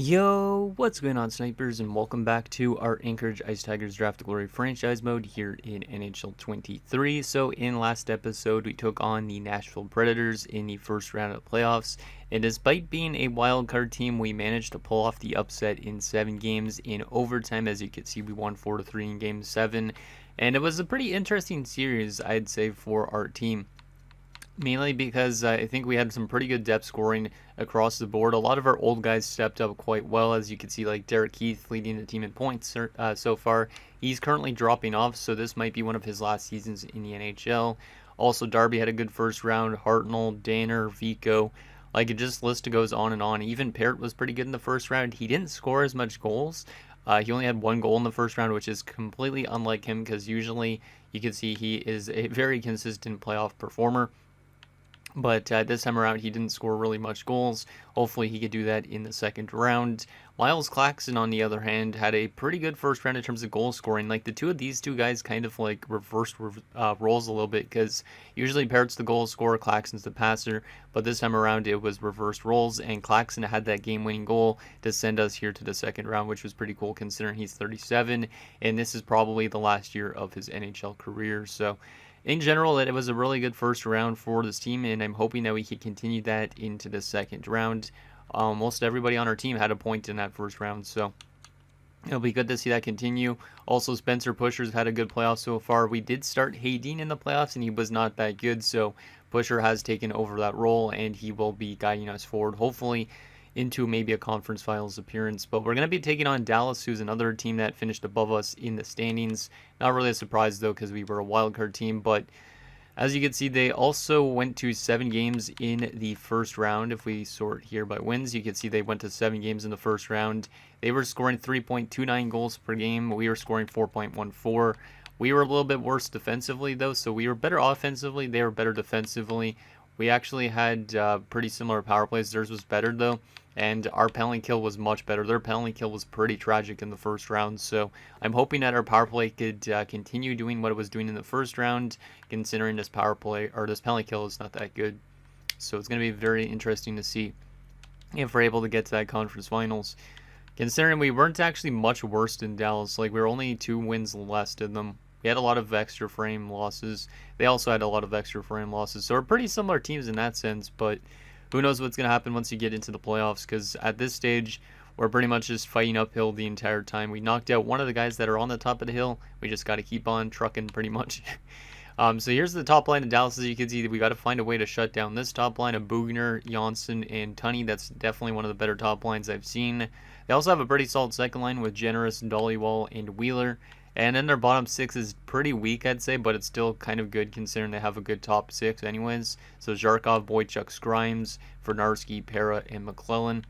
Yo, what's going on, snipers, and welcome back to our Anchorage Ice Tigers Draft to Glory franchise mode here in NHL 23. So in last episode, we took on the Nashville Predators in the first round of the playoffs, and despite being a wild card team, we managed to pull off the upset in 7 games in overtime. As you can see, we won 4-3 in Game 7, and it was a pretty interesting series, I'd say, for our team. Mainly because I think we had some pretty good depth scoring across the board. A lot of our old guys stepped up quite well, as you can see, like Derek Keith leading the team in points so far. He's currently dropping off, so this might be one of his last seasons in the NHL. Also, Darby had a good first round. Hartnell, Danner, Vico. Like, it just list goes on and on. Even Parrott was pretty good in the first round. He didn't score as much goals. He only had 1 goal in the first round, which is completely unlike him, because usually you can see he is a very consistent playoff performer. But this time around, he didn't score really much goals. Hopefully, he could do that in the second round. Miles Claxton, on the other hand, had a pretty good first round in terms of goal scoring. Like, these two guys kind of like reversed roles a little bit, because usually Parrott's the goal scorer, Claxton's the passer. But this time around, it was reversed roles, and Claxton had that game-winning goal to send us here to the second round, which was pretty cool considering he's 37, and this is probably the last year of his NHL career. So in general, it was a really good first round for this team, and I'm hoping that we can continue that into the second round. Most everybody on our team had a point in that first round, so it'll be good to see that continue. Also, Spencer Pusher's had a good playoff so far. We did start Hayden in the playoffs, and he was not that good, so Pusher has taken over that role, and he will be guiding us forward, hopefully into maybe a conference finals appearance. But we're going to be taking on Dallas, who's another team that finished above us in the standings. Not really a surprise, though, because we were a wild card team. But as you can see, they also went to 7 games in the first round. If we sort here by wins, you can see they went to 7 games in the first round. They were scoring 3.29 goals per game. We were scoring 4.14. We were a little bit worse defensively, though, so we were better offensively. They were better defensively. We actually had pretty similar power plays. Theirs was better, though, and our penalty kill was much better. Their penalty kill was pretty tragic in the first round, so I'm hoping that our power play could continue doing what it was doing in the first round, considering this power play, or this penalty kill, is not that good. So it's going to be very interesting to see if we're able to get to that conference finals. Considering we weren't actually much worse than Dallas, like we were only 2 wins less than them. We had a lot of extra frame losses. They also had a lot of extra frame losses. So we're pretty similar teams in that sense, but who knows what's going to happen once you get into the playoffs, because at this stage, we're pretty much just fighting uphill the entire time. We knocked out one of the guys that are on the top of the hill. We just got to keep on trucking pretty much. So here's the top line of Dallas. As you can see, we got to find a way to shut down this top line of Bugner, Janssen, and Tunney. That's definitely one of the better top lines I've seen. They also have a pretty solid second line with Generous, Dollywall, and Wheeler. And then their bottom 6 is pretty weak, I'd say, but it's still kind of good considering they have a good top 6 anyways. So Zharkov, Boychuk, Scrimes, Vernarski, Para, and McClellan.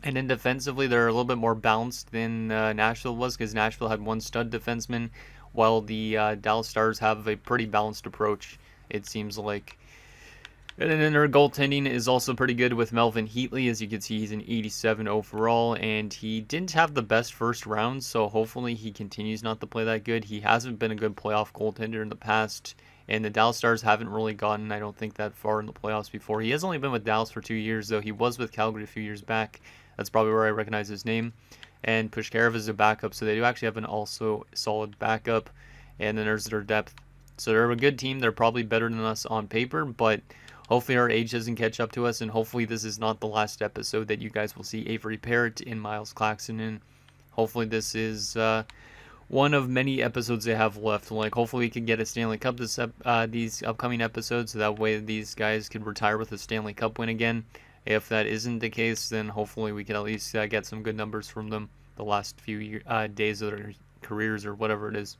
And then defensively, they're a little bit more balanced than Nashville was, because Nashville had 1 stud defenseman, while the Dallas Stars have a pretty balanced approach, it seems like. And then their goaltending is also pretty good with Melvin Heatley. As you can see, he's an 87 overall, and he didn't have the best first round, so hopefully he continues not to play that good. He hasn't been a good playoff goaltender in the past, and the Dallas Stars haven't really gotten, I don't think, that far in the playoffs before. He has only been with Dallas for 2 years, though. He was with Calgary a few years back. That's probably where I recognize his name. And Pushkarev is a backup, so they do actually have an also solid backup. And then there's their depth. So they're a good team. They're probably better than us on paper, but hopefully our age doesn't catch up to us, and hopefully this is not the last episode that you guys will see Avery Parrott and Miles Claxton in. Hopefully this is one of many episodes they have left. Like, hopefully we can get a Stanley Cup these upcoming episodes, so that way these guys can retire with a Stanley Cup win again. If that isn't the case, then hopefully we can at least get some good numbers from them the last few days of their careers, or whatever it is.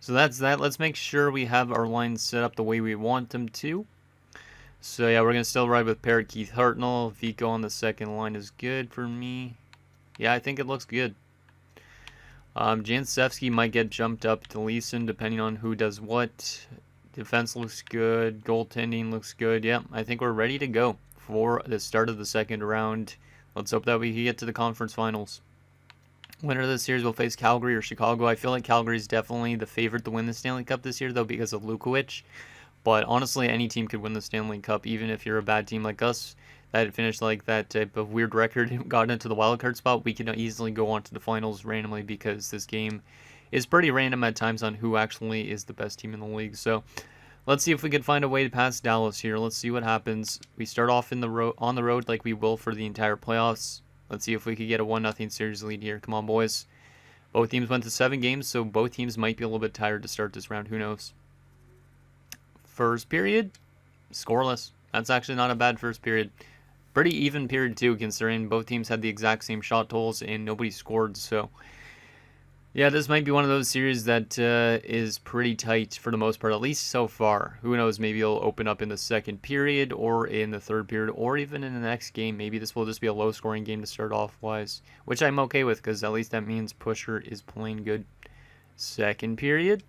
So that's that. Let's make sure we have our lines set up the way we want them to. So yeah, we're going to still ride with Parrott, Keith, Hartnell. Vico on the second line is good for me. Yeah, I think it looks good. Jansevsky might get jumped up to Leeson depending on who does what. Defense looks good. Goaltending looks good. Yeah, I think we're ready to go for the start of the second round. Let's hope that we can get to the conference finals. Winner of the series will face Calgary or Chicago. I feel like Calgary is definitely the favorite to win the Stanley Cup this year, though, because of Lukowicz. But honestly, any team could win the Stanley Cup, even if you're a bad team like us. that finished like that type of weird record and got into the wildcard spot, we can easily go on to the finals randomly because this game is pretty random at times on who actually is the best team in the league. So let's see if we can find a way to pass Dallas here. Let's see what happens. We start off on the road like we will for the entire playoffs. Let's see if we could get a 1-0 series lead here. Come on, boys. Both teams went to 7 games, so both teams might be a little bit tired to start this round. Who knows? First period, scoreless. That's actually not a bad first period. Pretty even period too, considering both teams had the exact same shot totals and nobody scored. So yeah, this might be one of those series that is pretty tight for the most part, at least so far. Who knows, maybe it'll open up in the second period or in the third period or even in the next game. Maybe this will just be a low-scoring game to start off wise, which I'm okay with because at least that means Pusher is playing good. Second period,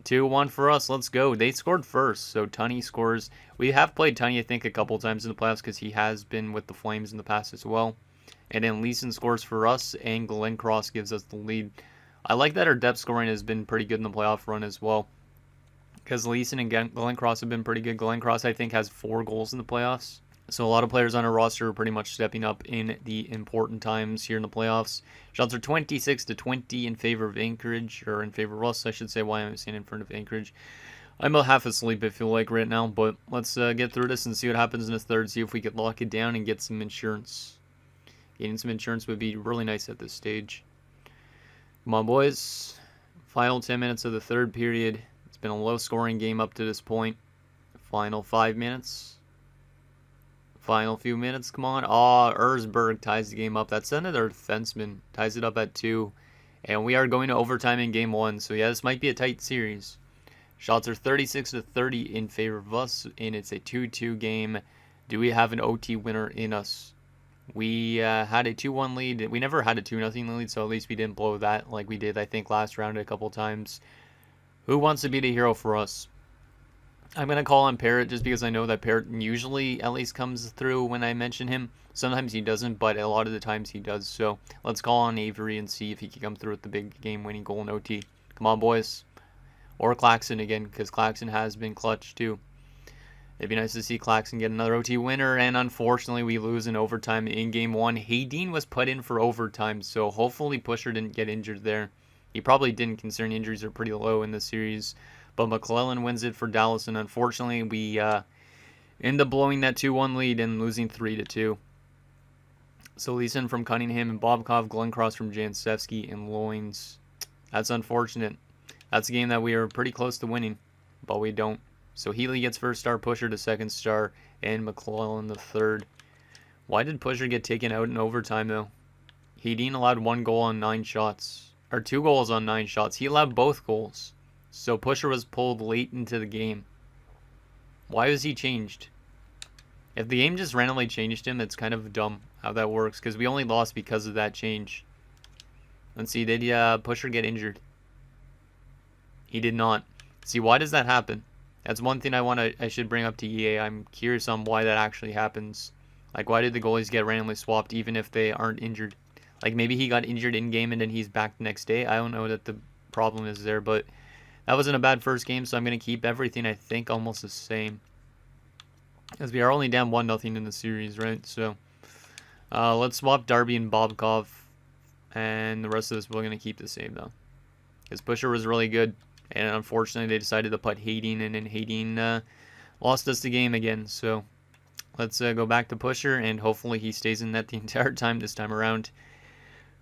2-1 for us. Let's go. They scored first, so Tunney scores. We have played Tunney, I think, a couple times in the playoffs because he has been with the Flames in the past as well. And then Leeson scores for us, and Glenncross gives us the lead. I like that our depth scoring has been pretty good in the playoff run as well, because Leeson and Glenncross have been pretty good. Glenncross, I think, has 4 goals in the playoffs. So a lot of players on our roster are pretty much stepping up in the important times here in the playoffs. Shots are 26-20 in favor of Anchorage, or in favor of us, I should say. Why am I saying in front of Anchorage? I'm about half asleep, I feel like, right now, but let's get through this and see what happens in the third, see if we could lock it down and get some insurance. Getting some insurance would be really nice at this stage. Come on, boys. Final 10 minutes of the third period. It's been a low-scoring game up to this point. Final 5 minutes. Final few minutes, come on. Erzberg ties the game up. That's another defenseman. Ties it up at 2. And we are going to overtime in game 1. So yeah, this might be a tight series. Shots are 36-30 in favor of us. And it's a 2-2 game. Do we have an OT winner in us? We had a 2-1 lead. We never had a 2-0 lead, so at least we didn't blow that like we did, I think, last round a couple times. Who wants to be the hero for us? I'm going to call on Parrott just because I know that Parrott usually at least comes through when I mention him. Sometimes he doesn't, but a lot of the times he does. So let's call on Avery and see if he can come through with the big game-winning goal in OT. Come on, boys. Or Claxon again, because Claxon has been clutch too. It'd be nice to see Claxon get another OT winner, and unfortunately we lose in overtime in game 1. Hayden was put in for overtime, so hopefully Pusher didn't get injured there. He probably didn't, considering injuries are pretty low in this series. But McClellan wins it for Dallas, and unfortunately we end up blowing that 2-1 lead and losing 3-2. So Leeson from Cunningham and Bobkov, Glenncross from Jansevsky and Loins. That's unfortunate. That's a game that we are pretty close to winning, but we don't. So Healy gets first star, Pusher to second star, and McClellan the third. Why did Pusher get taken out in overtime, though? Hedin allowed 1 goal on 9 shots. Or 2 goals on 9 shots. He allowed both goals. So Pusher was pulled late into the game. Why was he changed? If the game just randomly changed him, it's kind of dumb how that works, because we only lost because of that change. Let's see, did Pusher get injured? He did not. See, why does that happen? That's one thing I should bring up to EA. I'm curious on why that actually happens. Like, why did the goalies get randomly swapped even if they aren't injured? Like, maybe he got injured in-game and then he's back the next day. I don't know what the problem is there, but that wasn't a bad first game, so I'm going to keep everything, I think, almost the same. As we are only down 1-0 in the series, right? So, let's swap Darby and Bobkov, and the rest of this we're going to keep the same, though. Because Pusher was really good, and unfortunately they decided to put Hayden in, and Hayden lost us the game again. So, let's go back to Pusher, and hopefully he stays in net the entire time this time around.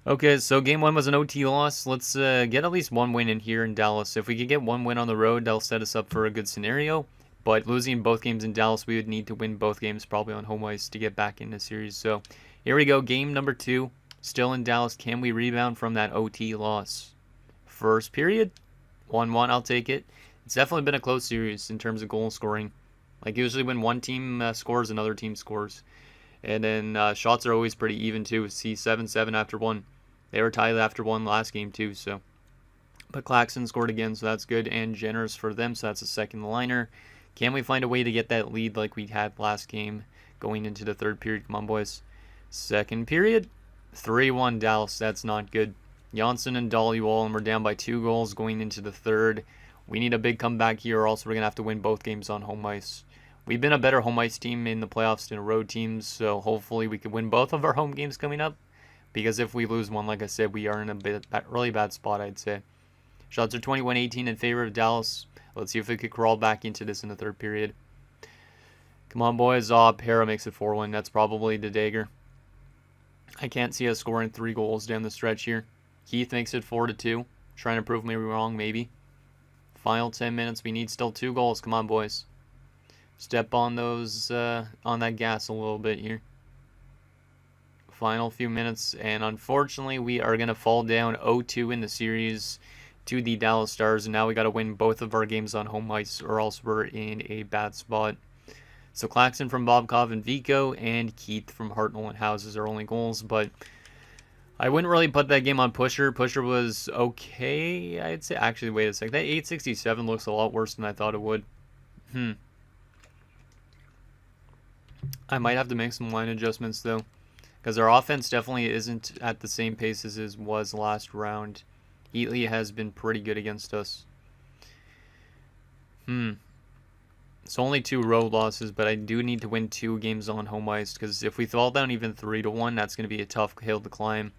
Okay, so game 1 was an OT loss. Let's get at least 1 win in here in Dallas. If we could get 1 win on the road, that'll set us up for a good scenario. But losing both games in Dallas, we would need to win both games probably on home ice to get back in the series. So here we go, game number 2, still in Dallas. Can we rebound from that OT loss? First period, 1-1, I'll take it. It's definitely been a close series in terms of goal scoring. Like usually when one team scores, another team scores. And then shots are always pretty even too. See, 7-7 after 1. They were tied after 1 last game too. So, but Claxon scored again, so that's good and generous for them. So that's a second liner. Can we find a way to get that lead like we had last game going into the third period? Come on, boys. Second period, 3-1 Dallas. That's not good. Janssen and Dollywall, and we're down by 2 goals going into the third. We need a big comeback here, or else we're going to have to win both games on home ice. we've been a better home ice team in the playoffs than road teams, so hopefully we could win both of our home games coming up. Because if we lose one, like I said, we are in a really bad spot, I'd say. Shots are 21-18 in favor of Dallas. Let's see if we could crawl back into this in the third period. Come on, boys. Para makes it 4-1. That's probably the dagger. I can't see us scoring 3 goals down the stretch here. Keith makes it 4-2. Trying to prove me wrong, maybe. Final 10 minutes. We need still 2 goals. Come on, boys. Step on those, on that gas a little bit here. Final few minutes, and unfortunately, we are going to fall down 0-2 in the series to the Dallas Stars, and now we got to win both of our games on home ice, or else we're in a bad spot. So Claxton from Bobkov and Vico, and Keith from Hartnell and Houses are only goals, but I wouldn't really put that game on Pusher. Pusher was okay, I'd say. Actually, wait a sec. That 867 looks a lot worse than I thought it would. I might have to make some line adjustments, though. Because our offense definitely isn't at the same pace as it was last round. Heatley has been pretty good against us. It's only 2 road losses, but I do need to win 2 games on home ice. Because if we fall down even 3-1, that's going to be a tough hill to climb.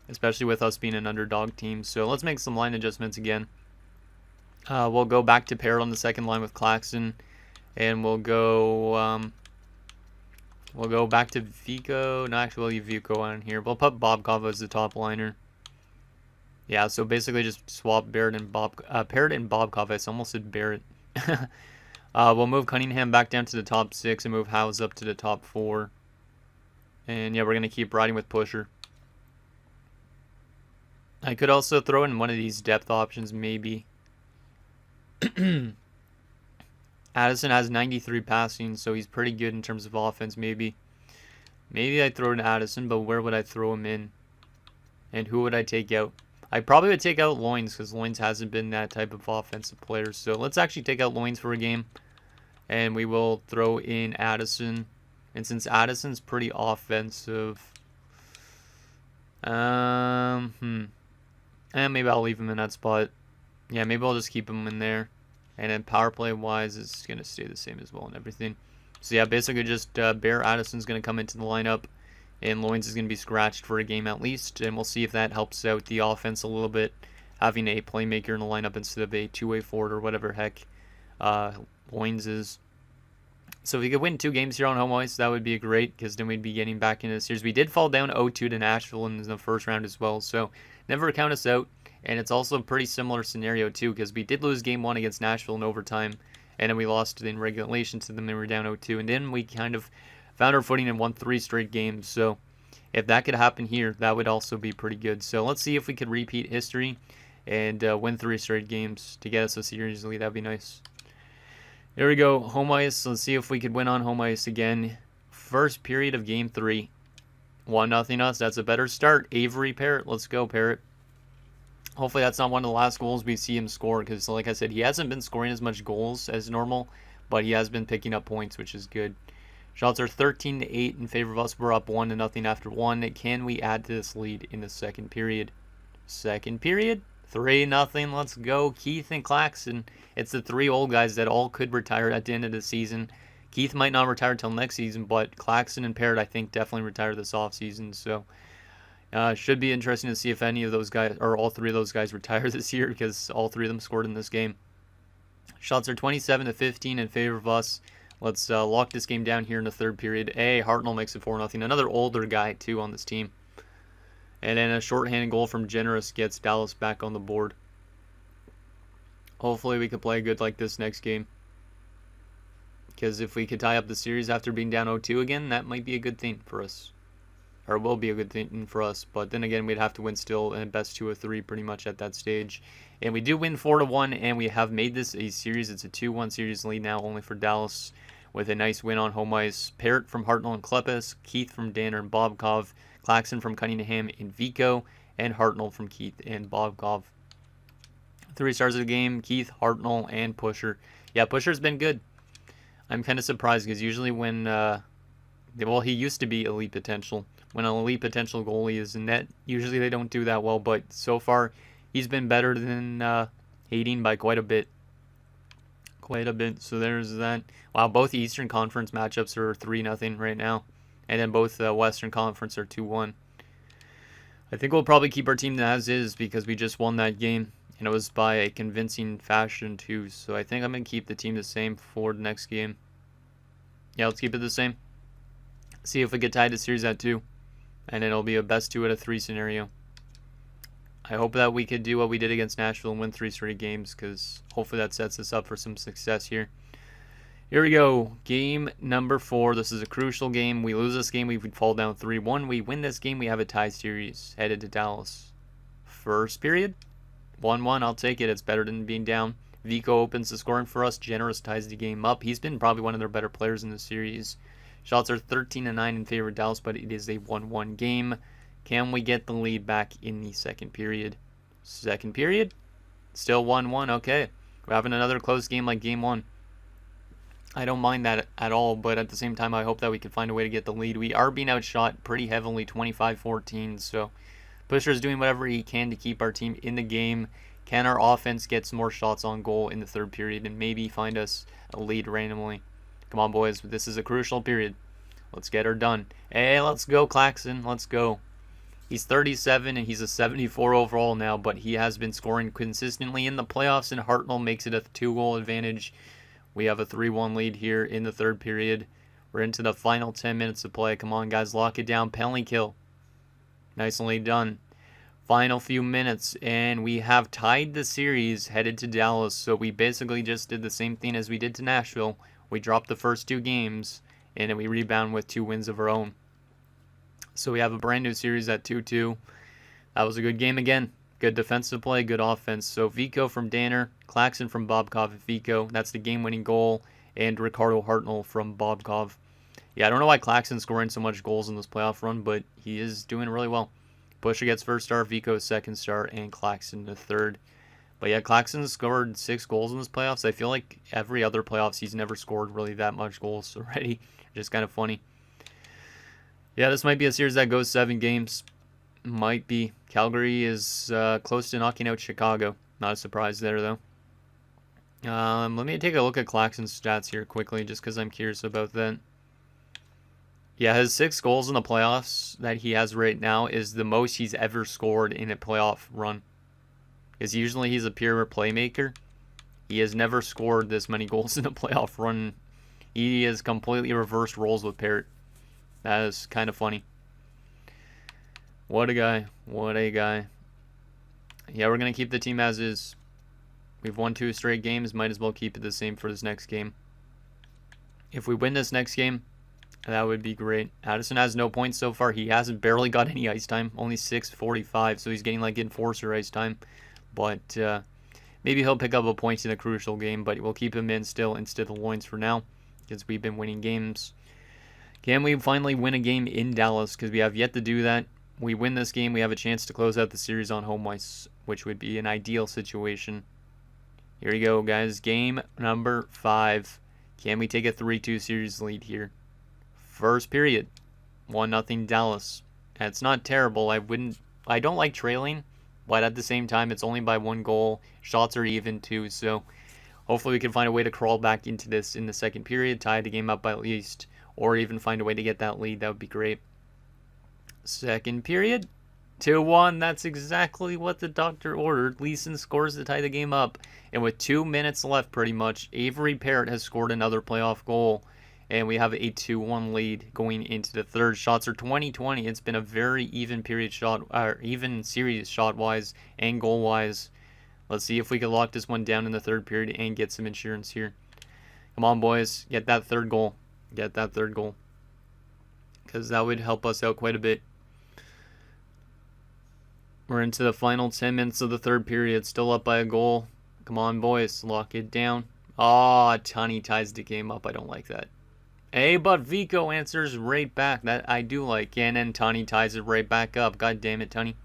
Especially with us being an underdog team. So let's make some line adjustments again. We'll go back to Parrott on the second line with Claxton. And we'll go... We'll go back to Vico. No, actually, we'll leave Vico on here. We'll put Bobkov as the top liner. Yeah, so basically just swap Parrott and Bobkov. I almost said Barrett. We'll move Cunningham back down to the top 6 and move Howes up to the top 4. And yeah, we're going to keep riding with Pusher. I could also throw in one of these depth options, maybe. Addison has 93 passing, so he's pretty good in terms of offense, maybe. Maybe I'd throw in Addison, but where would I throw him in? And who would I take out? I probably would take out Loins, because Loins hasn't been that type of offensive player. So let's actually take out Loins for a game. And we will throw in Addison. And since Addison's pretty offensive... And maybe I'll leave him in that spot. Yeah, maybe I'll just keep him in there. And then power play wise, it's going to stay the same as well and everything. So yeah, basically just Bear Addison's going to come into the lineup. And Loins is going to be scratched for a game at least. And we'll see if that helps out the offense a little bit. Having a playmaker in the lineup instead of a two-way forward or whatever heck Loins is. So if we could win 2 games here on home ice, that would be great. Because then we'd be getting back into the series. We did fall down 0-2 to Nashville in the first round as well. So never count us out. And it's also a pretty similar scenario, too, because we did lose Game 1 against Nashville in overtime, and then we lost in regulation to them, and we were down 0-2. And then we kind of found our footing and won 3 straight games. So if that could happen here, that would also be pretty good. So let's see if we could repeat history and win 3 straight games to get us a series lead. That would be nice. There we go, home ice. Let's see if we could win on home ice again. First period of Game 3. 1-0 us. That's a better start. Avery Parrott. Let's go, Parrott. Hopefully that's not one of the last goals we see him score, because like I said, he hasn't been scoring as much goals as normal, but he has been picking up points, which is good. Shots are 13-8 in favor of us. We're up 1-0 after 1. Can we add to this lead in the second period? Second period, 3-0. Let's go. Keith and Claxton. It's the 3 old guys that all could retire at the end of the season. Keith might not retire until next season, but Claxton and Parrott, I think, definitely retire this offseason, so... should be interesting to see if any of those guys, or all 3 of those guys, retire this year, because all 3 of them scored in this game. Shots are 27-15 in favor of us. Let's lock this game down here in the third period. Hartnell makes it 4-0. Another older guy, too, on this team. And then a shorthanded goal from Generous gets Dallas back on the board. Hopefully we can play good like this next game. Because if we could tie up the series after being down 0-2 again, that might be a good thing for us. Or will be a good thing for us. But then again, we'd have to win still in best 2 of 3 pretty much at that stage. And we do win 4-1, and we have made this a series. It's a 2-1 series lead now, only for Dallas, with a nice win on home ice. Parrott from Hartnell and Klepis, Keith from Danner and Bobkov, Claxton from Cunningham and Vico, and Hartnell from Keith and Bobkov. 3 stars of the game, Keith, Hartnell, and Pusher. Yeah, Pusher's been good. I'm kind of surprised, because usually when... well, he used to be elite potential. When an elite potential goalie is in net, usually they don't do that well. But so far, he's been better than Hayden by quite a bit. quite a bit. So there's that. Wow, both Eastern Conference matchups are 3-0 right now. And then both Western Conference are 2-1. I think we'll probably keep our team as is because we just won that game. And it was by a convincing fashion too. So I think I'm going to keep the team the same for the next game. Yeah, let's keep it the same. See if we get tied to series at 2. And it'll be a best 2 out of 3 scenario. I hope that we could do what we did against Nashville and win 3 straight games, because hopefully that sets us up for some success here. Here we go. Game number 4. This is a crucial game. We lose this game, we would fall down 3-1. We win this game, we have a tie series headed to Dallas. First period, 1-1. I'll take it. It's better than being down. Vico opens the scoring for us. Generous ties the game up. He's been probably one of their better players in the series. Shots are 13-9 in favor of Dallas, but it is a 1-1 game. Can we get the lead back in the second period? Second period, still 1-1. Okay, we're having another close game like game 1. I don't mind that at all, but at the same time, I hope that we can find a way to get the lead. We are being outshot pretty heavily, 25-14, so Pusher's doing whatever he can to keep our team in the game. Can our offense get some more shots on goal in the third period and maybe find us a lead randomly? Come on, boys. This is a crucial period. Let's get her done. Hey, let's go, Claxton. Let's go. He's 37 and he's a 74 overall now, but he has been scoring consistently in the playoffs, and Hartnell makes it a 2-goal advantage. We have a 3-1 lead here in the third period. We're into the final 10 minutes of play. Come on, guys. Lock it down. Penalty kill. Nicely done. Final few minutes, and we have tied the series headed to Dallas. So we basically just did the same thing as we did to Nashville. We dropped the first 2 games, and then we rebound with 2 wins of our own. So we have a brand new series at 2-2. That was a good game again. Good defensive play, good offense. So Vico from Danner, Claxton from Bobkov and Vico. That's the game-winning goal. And Ricardo Hartnell from Bobkov. Yeah, I don't know why Claxton's scoring so much goals in this playoff run, but he is doing really well. Pusher gets first star, Vico second star, and Claxton the third. But yeah, Claxton scored 6 goals in this playoffs. I feel like every other playoffs he's never scored really that much goals already. Just kind of funny. Yeah, this might be a series that goes 7 games. Might be. Calgary is close to knocking out Chicago. Not a surprise there, though. Let me take a look at Claxton's stats here quickly, just because I'm curious about that. Yeah, his 6 goals in the playoffs that he has right now is the most he's ever scored in a playoff run. Because usually he's a pure playmaker. He has never scored this many goals in a playoff run. He has completely reversed roles with Parrott. That is kind of funny. What a guy. What a guy. Yeah, we're going to keep the team as is. We've won 2 straight games. Might as well keep it the same for this next game. If we win this next game, that would be great. Addison has no points so far. He hasn't barely got any ice time. Only 6:45, so he's getting like enforcer ice time. But maybe he'll pick up a point in a crucial game, but we'll keep him in still instead of Loins for now, because we've been winning games. Can we finally win a game in Dallas? Because we have yet to do that. We win this game, we have a chance to close out the series on home ice, which would be an ideal situation. Here we go, guys. Game number 5. Can we take a 3-2 series lead here? First period, 1-0 Dallas. It's not terrible. I don't like trailing, but at the same time, it's only by 1 goal. Shots are even too, so hopefully we can find a way to crawl back into this in the second period, tie the game up by at least, or even find a way to get that lead. That would be great. Second period, 2-1. That's exactly what the doctor ordered. Leeson scores to tie the game up. And with 2 minutes left, pretty much, Avery Parrott has scored another playoff goal. And we have a 2-1 lead going into the third. Shots are 20-20. It's been a very even period shot, or even series shot-wise and goal-wise. Let's see if we can lock this one down in the third period and get some insurance here. Come on, boys. Get that third goal. Get that third goal. Because that would help us out quite a bit. We're into the final 10 minutes of the third period. Still up by a goal. Come on, boys. Lock it down. Ah, Tunney ties the game up. I don't like that. Hey, but Vico answers right back. That I do like. And then Tunney ties it right back up. God damn it, Tunney.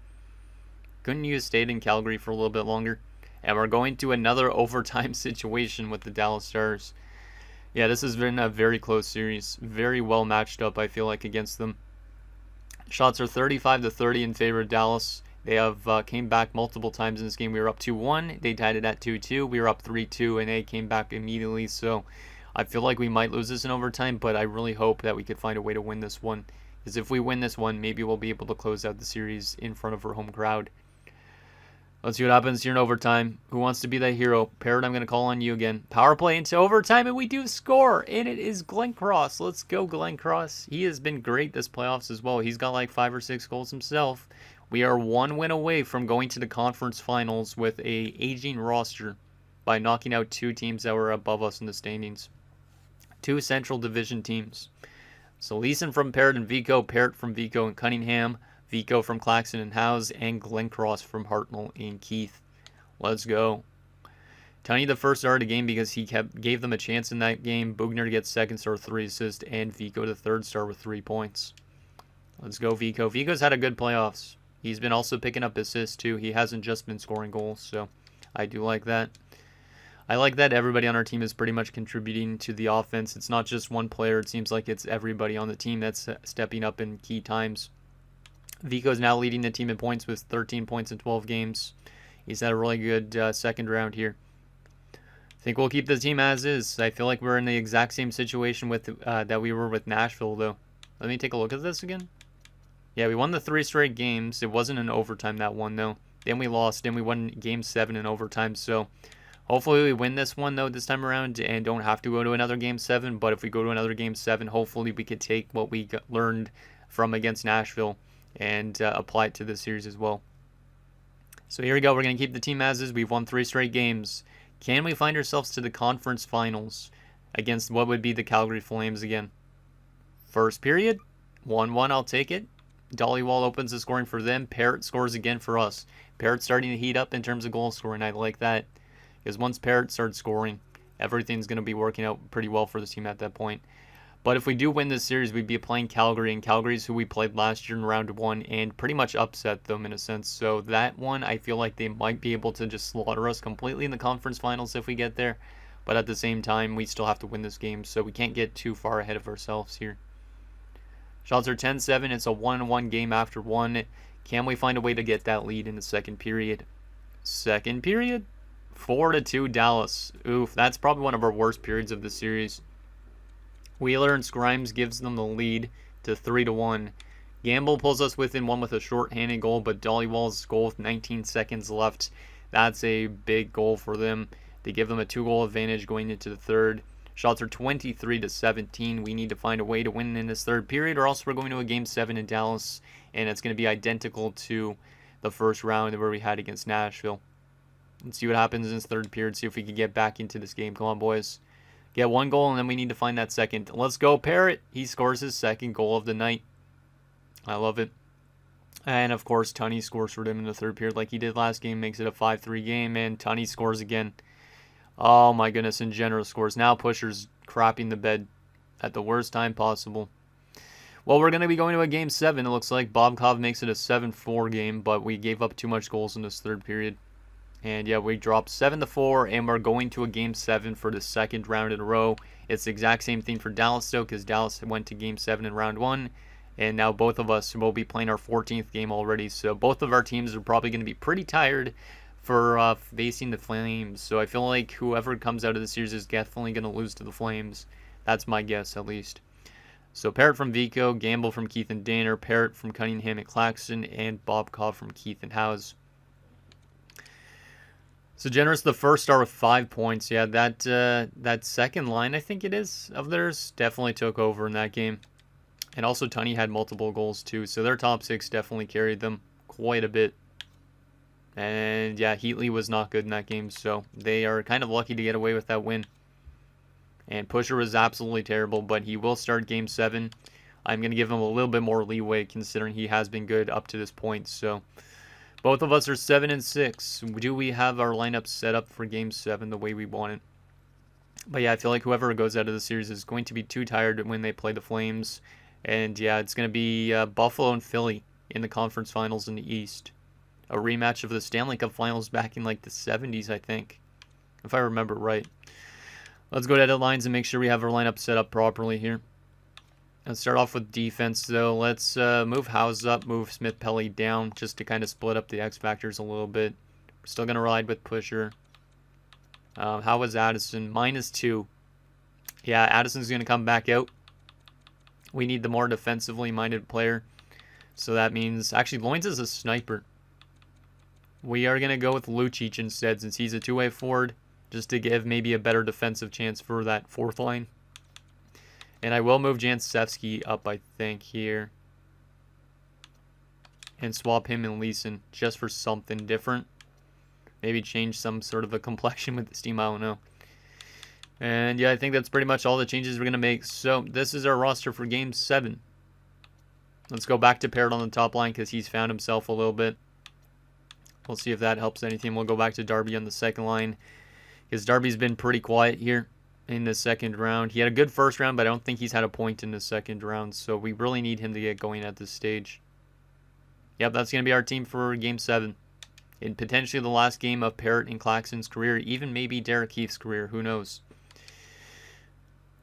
Couldn't you have stayed in Calgary for a little bit longer? And we're going to another overtime situation with the Dallas Stars. Yeah, this has been a very close series. Very well matched up, I feel like, against them. Shots are 35-30 in favor of Dallas. They have came back multiple times in this game. We were up 2-1. They tied it at 2-2. We were up 3-2, and they came back immediately. So I feel like we might lose this in overtime, but I really hope that we could find a way to win this one. Because if we win this one, maybe we'll be able to close out the series in front of our home crowd. Let's see what happens here in overtime. Who wants to be that hero? Parrot, I'm going to call on you again. Power play into overtime, and we do score. And it is Glenn Cross. Let's go, Glenn Cross. He has been great this playoffs as well. He's got like 5 or 6 goals himself. We are 1 win away from going to the conference finals with a aging roster by knocking out 2 teams that were above us in the standings. 2 Central Division teams. So Leeson from Parrot and Vico, Parrot from Vico and Cunningham, Vico from Claxton and Howes, and Glenn Cross from Hartnell and Keith. Let's go. Tony the first star of the game because he gave them a chance in that game. Bugner gets second star with 3 assists, and Vico the third star with 3 points. Let's go, Vico. Vico's had a good playoffs. He's been also picking up assists too. He hasn't just been scoring goals, so I do like that. I like that everybody on our team is pretty much contributing to the offense. It's not just one player. It seems like it's everybody on the team that's stepping up in key times. Vico's now leading the team in points with 13 points in 12 games. He's had a really good second round here. I think we'll keep the team as is. I feel like we're in the exact same situation with that we were with Nashville, though. Let me take a look at this again. Yeah, we won the 3 straight games. It wasn't in overtime, that one, though. Then we lost. Then we won Game 7 in overtime. So hopefully we win this one, though, this time around and don't have to go to another Game 7. But if we go to another Game 7, hopefully we could take what we learned from against Nashville and apply it to this series as well. So here we go. We're going to keep the team as is. We've won 3 straight games. Can we find ourselves to the conference finals against what would be the Calgary Flames again? First period, 1-1, I'll take it. Dollywall opens the scoring for them. Parrot scores again for us. Parrot's starting to heat up in terms of goal scoring. I like that. Because once Parrot starts scoring, everything's going to be working out pretty well for the team at that point. But if we do win this series, we'd be playing Calgary. And Calgary's who we played last year in round 1 and pretty much upset them in a sense. So that one, I feel like they might be able to just slaughter us completely in the conference finals if we get there. But at the same time, we still have to win this game. So we can't get too far ahead of ourselves here. Shots are 10-7. It's a 1-1 game after 1. Can we find a way to get that lead in the second period? Second period? 4-2 Dallas. Oof, that's probably one of our worst periods of the series. Wheeler and Scrimes gives them the lead to 3-1. Gamble pulls us within 1 with a short-handed goal, but Dollywall's goal with 19 seconds left. That's a big goal for them. They give them a 2-goal advantage going into the third. Shots are 23-17. We need to find a way to win in this third period, or else we're going to a Game 7 in Dallas, and it's going to be identical to the first round where we had against Nashville. Let's see what happens in this third period, see if we can get back into this game. Come on, boys. Get 1 goal, and then we need to find that second. Let's go, Parrot. He scores his second goal of the night. I love it. And, of course, Tunney scores for them in the third period like he did last game. Makes it a 5-3 game, and Tunney scores again. Oh, my goodness, and General scores. Now Pusher's crapping the bed at the worst time possible. Well, we're going to be going to a Game 7. It looks like Bobkov makes it a 7-4 game, but we gave up too much goals in this third period. And yeah, we dropped 7-4, and we're going to a Game 7 for the second round in a row. It's the exact same thing for Dallas, though, because Dallas went to Game 7 in round 1, and now both of us will be playing our 14th game already. So both of our teams are probably going to be pretty tired for facing the Flames. So I feel like whoever comes out of the series is definitely going to lose to the Flames. That's my guess, at least. So Parrot from Vico, Gamble from Keith and Danner, Parrot from Cunningham and Claxton, and Bobkov from Keith and Howes. So Generous the first star with 5 points. Yeah, that second line, I think it is, of theirs definitely took over in that game. And also Tunney had multiple goals too, so their top 6 definitely carried them quite a bit. And yeah, Heatley was not good in that game, so they are kind of lucky to get away with that win. And Pusher was absolutely terrible, but he will start Game 7. I'm going to give him a little bit more leeway considering he has been good up to this point. So both of us are 7-6. Do we have our lineup set up for Game 7 the way we want it? But yeah, I feel like whoever goes out of the series is going to be too tired when they play the Flames. And yeah, it's going to be Buffalo and Philly in the conference finals in the East. A rematch of the Stanley Cup finals back in like the 70s, I think, if I remember right. Let's go to edit lines and make sure we have our lineup set up properly here. Let's start off with defense, though. Let's move Howes up, move Smith-Pelly down, just to kind of split up the X factors a little bit. We're still going to ride with Pusher. How was Addison? -2. Yeah, Addison's going to come back out. We need the more defensively minded player. So that means... Actually, Loins is a sniper. We are going to go with Lucic instead, since he's a two-way forward, just to give maybe a better defensive chance for that fourth line. And I will move Jancevski up, I think, here. And swap him and Leeson, just for something different. Maybe change some sort of a complexion with this team, I don't know. And yeah, I think that's pretty much all the changes we're going to make. So this is our roster for Game 7. Let's go back to Parrott on the top line because he's found himself a little bit. We'll see if that helps anything. We'll go back to Darby on the second line because Darby's been pretty quiet here in the second round. He had a good first round, but I don't think he's had a point in the second round. So we really need him to get going at this stage. Yep, that's going to be our team for Game 7. And potentially the last game of Parrott and Claxton's career, even maybe Derek Heath's career. Who knows?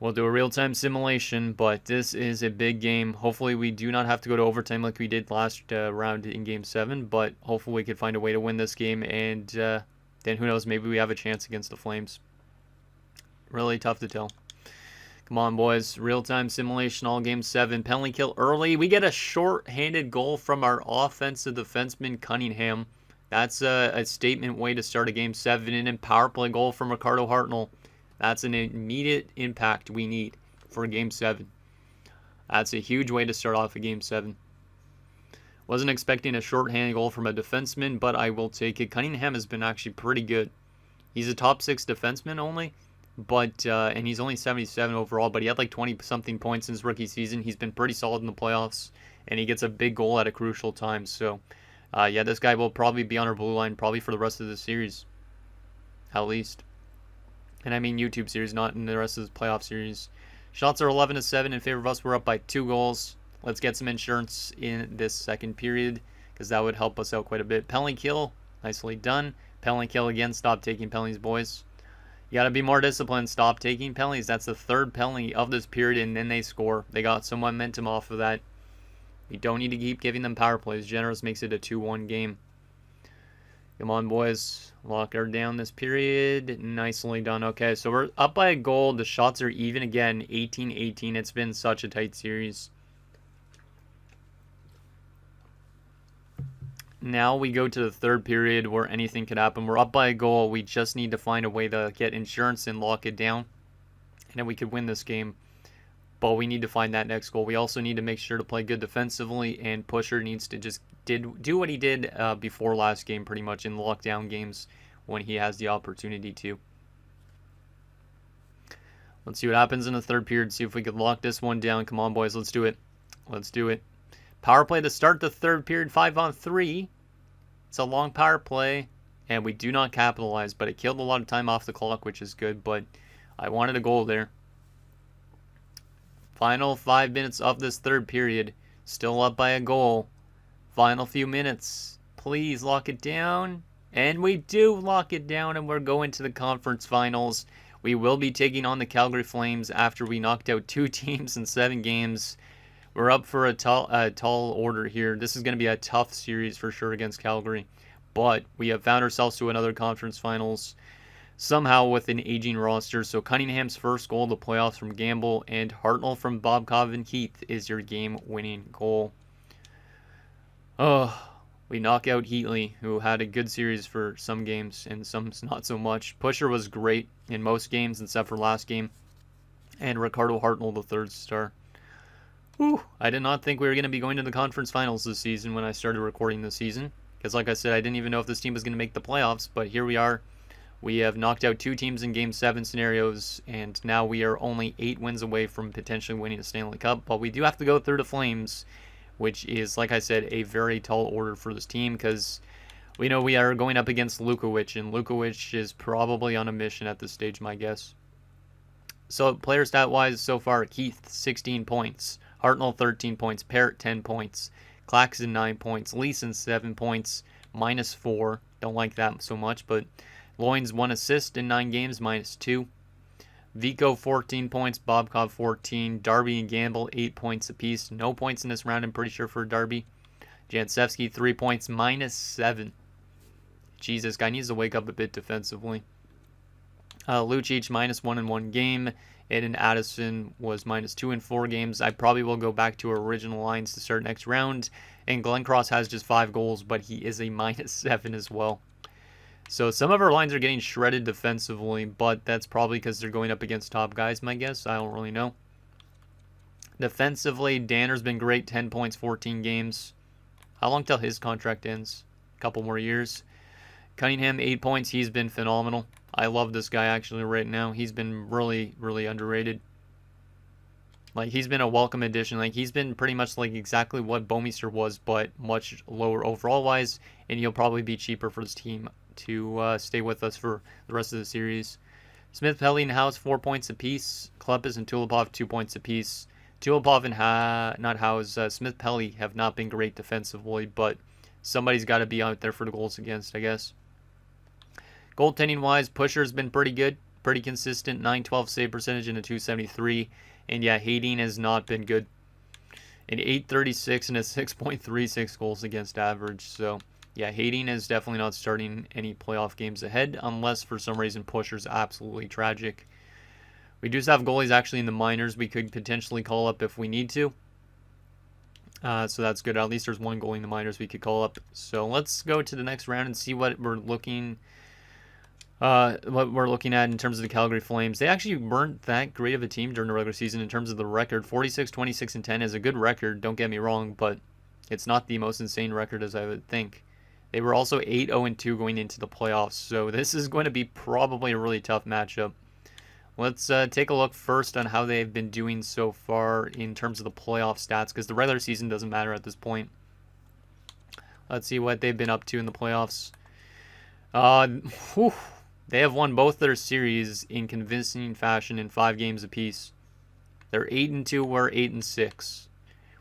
We'll do a real-time simulation, but this is a big game. Hopefully we do not have to go to overtime like we did last round in Game 7, but hopefully we can find a way to win this game, and then who knows, maybe we have a chance against the Flames. Really tough to tell. Come on, boys. Real-time simulation, all Game 7. Penalty kill early. We get a short-handed goal from our offensive defenseman, Cunningham. That's a statement way to start a Game 7, and then power play goal from Ricardo Hartnell. That's an immediate impact we need for Game 7. That's a huge way to start off a Game 7. Wasn't expecting a shorthand goal from a defenseman, but I will take it. Cunningham has been actually pretty good. He's a top 6 defenseman only, but and he's only 77 overall, but he had like 20-something points in his rookie season. He's been pretty solid in the playoffs, and he gets a big goal at a crucial time. So, yeah, this guy will probably be on our blue line probably for the rest of the series, at least. And I mean YouTube series, not in the rest of the playoff series. Shots are 11-7 in favor of us. We're up by 2 goals. Let's get some insurance in this second period because that would help us out quite a bit. Penalty kill, nicely done. Penalty kill again. Stop taking penalties, boys. You got to be more disciplined. Stop taking penalties. That's the 3rd penalty of this period, and then they score. They got some momentum off of that. We don't need to keep giving them power plays. Generous makes it a 2-1 game. Come on, boys. Lock her down this period. Nicely done. Okay, so we're up by a goal. The shots are even again. 18-18. It's been such a tight series. Now we go to the 3rd period where anything could happen. We're up by a goal. We just need to find a way to get insurance and lock it down. And then we could win this game. But we need to find that next goal. We also need to make sure to play good defensively, and Pusher needs to just do what he did before last game, pretty much in lockdown games when he has the opportunity to. Let's see what happens in the 3rd period. See if we could lock this one down. Come on, boys. Let's do it. Let's do it. Power play to start the 3rd period. 5-on-3. It's a long power play, and we do not capitalize, but it killed a lot of time off the clock, which is good, but I wanted a goal there. Final 5 minutes of this 3rd period. Still up by a goal. Final few minutes. Please lock it down. And we do lock it down, and we're going to the conference finals. We will be taking on the Calgary Flames after we knocked out 2 teams in 7 games. We're up for a tall order here. This is going to be a tough series for sure against Calgary. But we have found ourselves to another conference finals. Somehow with an aging roster. So Cunningham's first goal of the playoffs from Gamble and Hartnell from Bob Coven Heath is your game-winning goal. Oh, we knock out Heatley, who had a good series for some games and some not so much. Pusher was great in most games except for last game. And Ricardo Hartnell, the 3rd star. Whew, I did not think we were going to be going to the conference finals this season when I started recording this season. Because like I said, I didn't even know if this team was going to make the playoffs, but here we are. We have knocked out 2 teams in Game 7 scenarios, and now we are only 8 wins away from potentially winning the Stanley Cup. But we do have to go through the Flames, which is, like I said, a very tall order for this team because we know we are going up against Lukowicz, and Lukowicz is probably on a mission at this stage, my guess. So player stat-wise so far, Keith, 16 points. Hartnell, 13 points. Parrott, 10 points. Claxton, 9 points. Leeson, 7 points. -4. Don't like that so much, but Loins, 1 assist in 9 games, -2. Vico 14 points, Bobkov 14, Darby and Gamble 8 points apiece. No points in this round, I'm pretty sure, for Darby. Jansevsky 3 points, -7. Jesus, guy needs to wake up a bit defensively. Lucic -1 in 1 game. Aiden Addison was -2 in 4 games. I probably will go back to original lines to start next round. And Glenn Cross has just 5 goals, but he is a -7 as well. So some of our lines are getting shredded defensively, but that's probably because they're going up against top guys, my guess. I don't really know. Defensively, Danner's been great, 10 points, 14 games. How long till his contract ends? A couple more years. Cunningham, 8 points. He's been phenomenal. I love this guy actually right now. He's been really, really underrated. Like, he's been a welcome addition. Like, he's been pretty much like exactly what Bouwmeester was, but much lower overall-wise, and he'll probably be cheaper for this team to stay with us for the rest of the series. Smith, Pelly, and House, 4 points apiece. Klepis and Tulipov, 2 points apiece. Tulipov and not House, Smith, Pelly have not been great defensively, but somebody's got to be out there for the goals against, I guess. Goaltending-wise, Pusher's been pretty good, pretty consistent, 912 save percentage and a 273. And yeah, Hayden has not been good. An 836 and a 6.36 goals against average. So yeah, Hayden is definitely not starting any playoff games ahead unless for some reason Pusher's absolutely tragic. We do have goalies actually in the minors we could potentially call up if we need to. So that's good. At least there's one goalie in the minors we could call up. So let's go to the next round and see what we're looking at in terms of the Calgary Flames. They actually weren't that great of a team during the regular season in terms of the record. 46, 26, and 10 is a good record, don't get me wrong, but it's not the most insane record as I would think. They were also 8-0-2 going into the playoffs, so this is going to be probably a really tough matchup. Let's take a look first on how they've been doing so far in terms of the playoff stats, because the regular season doesn't matter at this point. Let's see what they've been up to in the playoffs. They have won both their series in convincing fashion in 5 games apiece. They're 8-2, we're 8-6.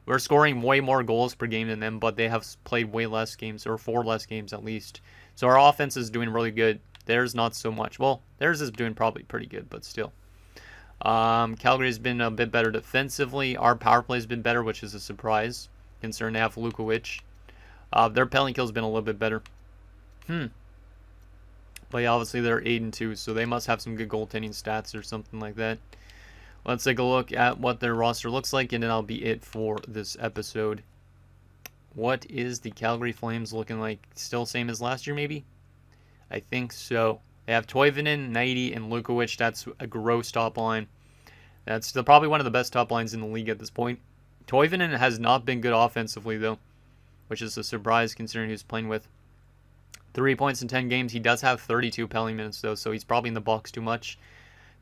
We're scoring way more goals per game than them, but they have played way less games, or 4 less games at least. So our offense is doing really good. Theirs not so much. Well, theirs is doing probably pretty good, but still. Calgary's been a bit better defensively. Our power play has been better, which is a surprise, considering they have Lukovic. Their penalty kill's been a little bit better. But yeah, obviously they're 8-2, so they must have some good goaltending stats or something like that. Let's take a look at what their roster looks like, and then that'll be it for this episode. What is the Calgary Flames looking like? Still same as last year, maybe? I think so. They have Toivonen, Nighty, and Lukovic. That's a gross top line. That's probably one of the best top lines in the league at this point. Toivonen has not been good offensively, though, which is a surprise considering who's playing with. 3 points in 10 games. He does have 32 penalty minutes, though, so he's probably in the box too much.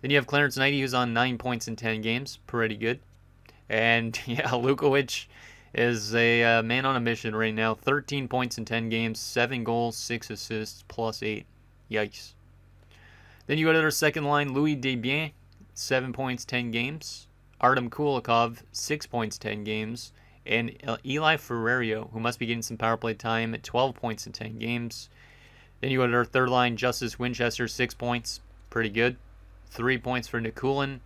Then you have Clarence Nighty, who's on 9 points in 10 games. Pretty good. And, yeah, Lukovic is a man on a mission right now. 13 points in 10 games, 7 goals, 6 assists, +8. Yikes. Then you go to their second line, Louis Desbiens, 7 points, 10 games. Artem Kulikov, 6 points, 10 games. And Eli Ferrerio, who must be getting some power play time, at 12 points in 10 games. Then you go to their third line, Justice Winchester, 6 points. Pretty good. 3 points for Nikulin.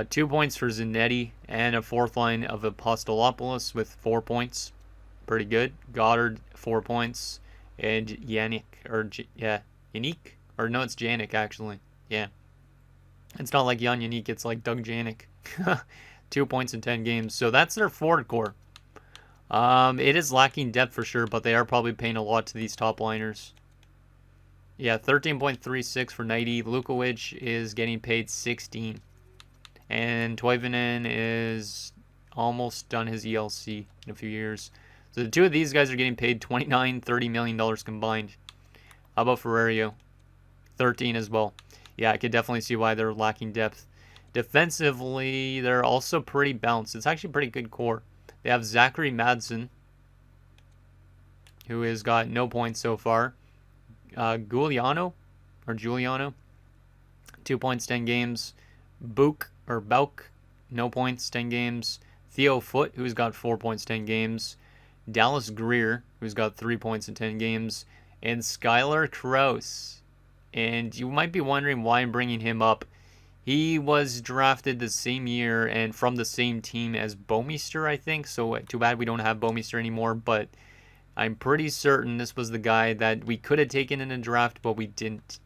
2 points for Zanetti. And a fourth line of Apostolopoulos with 4 points. Pretty good. Goddard, 4 points. And Yannick. Yannick? Or no, it's Janik, actually. Yeah. It's not like Jan Yannick, it's like Doug Janik. 2 points in 10 games. So that's their forward core. It is lacking depth for sure, but they are probably paying a lot to these top liners. Yeah, 13.36 for Nighty. Lukovic is getting paid 16. And Toivonen is almost done his ELC in a few years. So the two of these guys are getting paid $29, $30 million combined. How about Ferrerio? 13 as well. Yeah, I could definitely see why they're lacking depth. Defensively, they're also pretty balanced. It's actually a pretty good core. They have Zachary Madsen, who has got no points so far. Giuliano, 2 points, 10 games. Bauk, no points, 10 games. Theo Foote, who's got 4 points, 10 games. Dallas Greer, who's got 3 points in 10 games. And Skylar Kraus. And you might be wondering why I'm bringing him up. He was drafted the same year and from the same team as Bomeister, I think. So too bad we don't have Bomeister anymore, but I'm pretty certain this was the guy that we could have taken in a draft, but we didn't.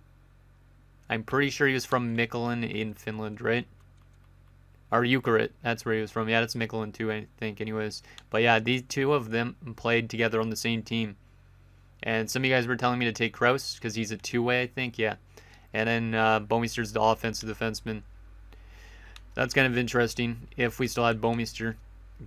I'm pretty sure he was from Mikkelin in Finland, right? Or Ukarit, that's where he was from. Yeah, that's Mikkelin too, I think, anyways. But yeah, these two of them played together on the same team. And some of you guys were telling me to take Kraus because he's a two-way, I think. Yeah. And then Bomeister's the offensive defenseman. That's kind of interesting if we still had Bomeister.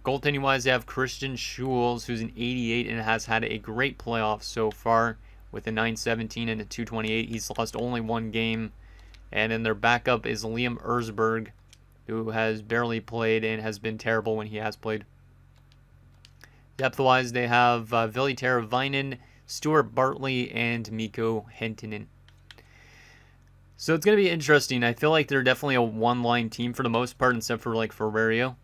Goaltending-wise, they have Christian Schulz, who's an 88 and has had a great playoff so far with a 917 and a 228. He's lost only one game. And then their backup is Liam Erzberg, who has barely played and has been terrible when he has played. Depth-wise, they have Vili Teravainen, Stuart Bartley, and Mikko Hentunen. So it's going to be interesting. I feel like they're definitely a one-line team for the most part, except for like Ferrario.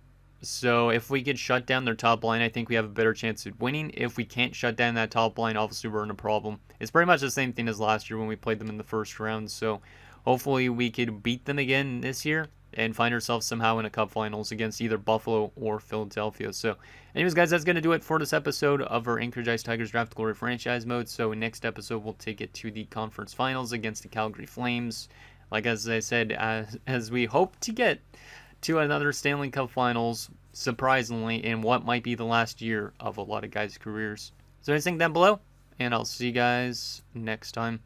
So if we could shut down their top line, I think we have a better chance at winning. If we can't shut down that top line, obviously we're in a problem. It's pretty much the same thing as last year when we played them in the first round. So hopefully we could beat them again this year and find ourselves somehow in a cup finals against either Buffalo or Philadelphia. So anyways, guys, that's going to do it for this episode of our Anchorage Ice Tigers Draft Glory franchise mode. So next episode, we'll take it to the conference finals against the Calgary Flames. Like as I said, as we hope to get to another Stanley Cup Finals, surprisingly, in what might be the last year of a lot of guys' careers. So anything down below, and I'll see you guys next time.